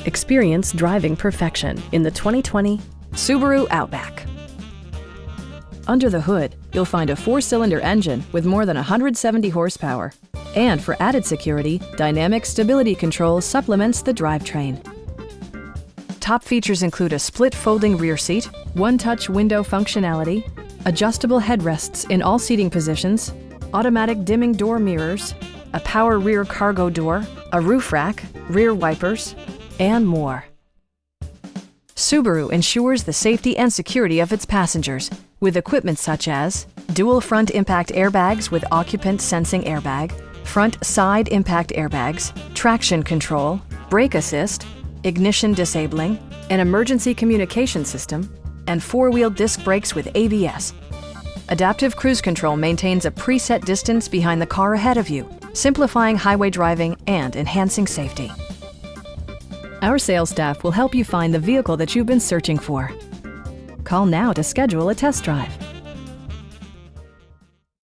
Experience driving perfection in the 2020 Subaru Outback. Under the hood, you'll find a 4-cylinder engine with more than 170 horsepower. And for added security, dynamic stability control supplements the drivetrain. Top features include a split folding rear seat, one-touch window functionality, adjustable headrests in all seating positions, automatic dimming door mirrors, a power rear cargo door, a roof rack, rear wipers, and more. Subaru ensures the safety and security of its passengers with equipment such as dual front impact airbags with occupant sensing airbag, front side impact airbags, traction control, brake assist, ignition disabling, an emergency communication system, and 4-wheel disc brakes with ABS. Adaptive Cruise Control maintains a preset distance behind the car ahead of you, simplifying highway driving and enhancing safety. Our sales staff will help you find the vehicle that you've been searching for. Call now to schedule a test drive.